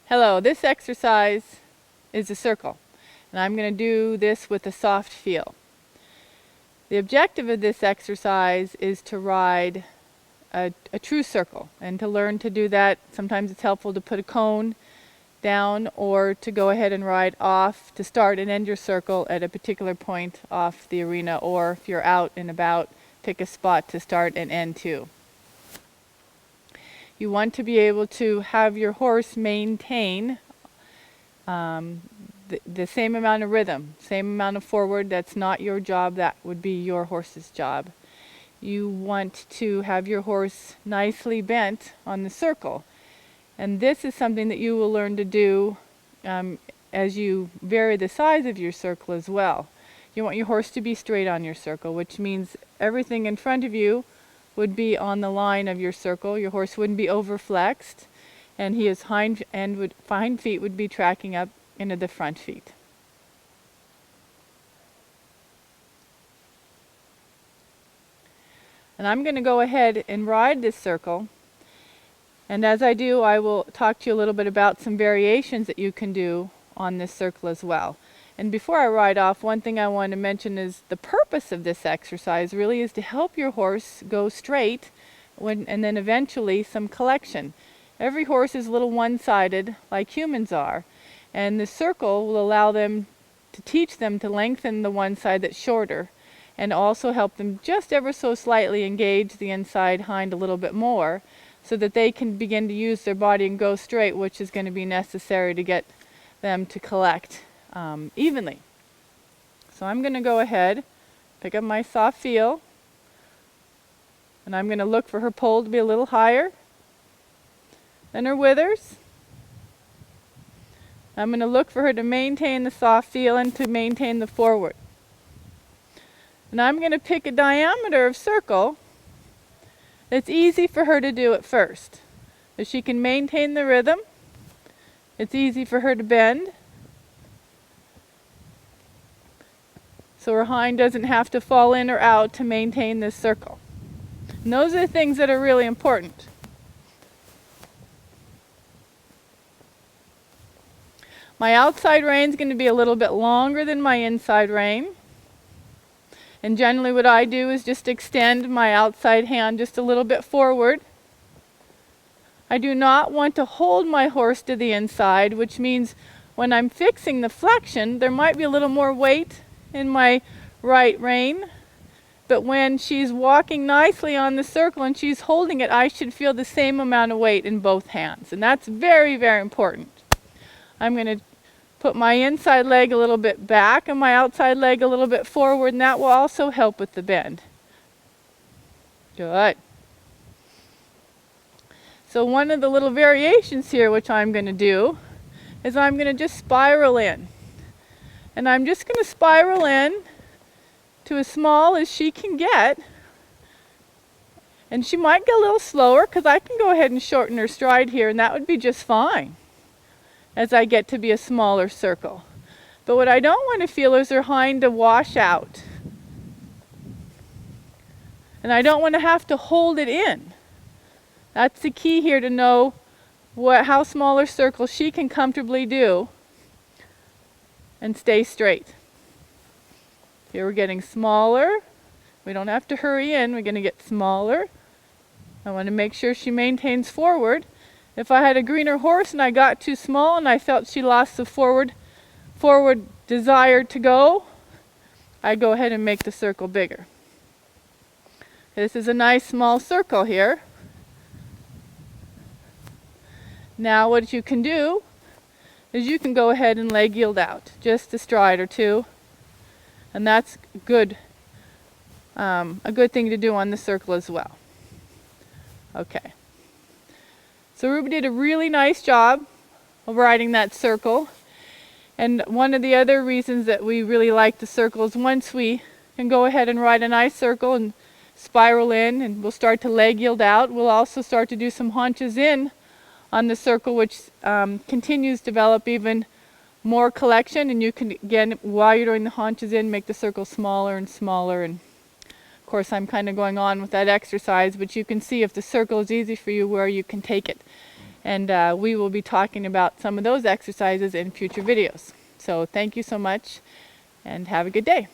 Hello, this exercise is a circle, and I'm going to do this with a soft feel. The objective of this exercise is to ride a true circle, and to learn to do that, sometimes it's helpful to put a cone down or to go ahead and ride off to start and end your circle at a particular point off the arena, or if you're out and about, pick a spot to start and end to. You want to be able to have your horse maintain the same amount of rhythm, same amount of forward. That's not your job, that would be your horse's job. You want to have your horse nicely bent on the circle. And this is something that you will learn to do as you vary the size of your circle as well. You want your horse to be straight on your circle, which means everything in front of you would be on the line of your circle. Your horse wouldn't be overflexed, and his hind feet would be tracking up into the front feet. And I'm going to go ahead and ride this circle, and as I do, I will talk to you a little bit about some variations that you can do on this circle as well. And before I ride off, one thing I want to mention is the purpose of this exercise really is to help your horse go straight and then eventually some collection. Every horse is a little one-sided like humans are, and the circle will allow them to teach them to lengthen the one side that's shorter, and also help them just ever so slightly engage the inside hind a little bit more, so that they can begin to use their body and go straight, which is going to be necessary to get them to collect evenly. So I'm going to go ahead, pick up my soft feel, and I'm going to look for her pole to be a little higher than her withers. I'm going to look for her to maintain the soft feel and to maintain the forward. And I'm going to pick a diameter of circle that's easy for her to do at first. If she can maintain the rhythm, it's easy for her to bend, so her hind doesn't have to fall in or out to maintain this circle. And those are the things that are really important. My outside rein is going to be a little bit longer than my inside rein. And generally what I do is just extend my outside hand just a little bit forward. I do not want to hold my horse to the inside, which means when I'm fixing the flexion, there might be a little more weight in my right rein. But when she's walking nicely on the circle and she's holding it, I should feel the same amount of weight in both hands. And that's very, very important. I'm going to put my inside leg a little bit back and my outside leg a little bit forward, and that will also help with the bend. Good. So one of the little variations here, which I'm going to do, is I'm going to just spiral in. And I'm just going to spiral in to as small as she can get. And she might get a little slower, because I can go ahead and shorten her stride here, and that would be just fine as I get to be a smaller circle. But what I don't want to feel is her hind to wash out. And I don't want to have to hold it in. That's the key here, to know how small a circle she can comfortably do and stay straight. Here we're getting smaller. We don't have to hurry in. We're going to get smaller. I want to make sure she maintains forward. If I had a greener horse and I got too small and I felt she lost the forward desire to go, I'd go ahead and make the circle bigger. This is a nice small circle here. Now what you can do is you can go ahead and leg yield out, just a stride or two, and that's good, a good thing to do on the circle as well. Okay. So Ruby did a really nice job of riding that circle. And one of the other reasons that we really like the circle is once we can go ahead and ride a nice circle and spiral in, and we'll start to leg yield out, we'll also start to do some haunches in on the circle, which continues to develop even more collection. And you can, again, while you're doing the haunches in, make the circle smaller and smaller. And of course, I'm kind of going on with that exercise, but you can see if the circle is easy for you, where you can take it. And we will be talking about some of those exercises in future videos. So thank you so much, and have a good day.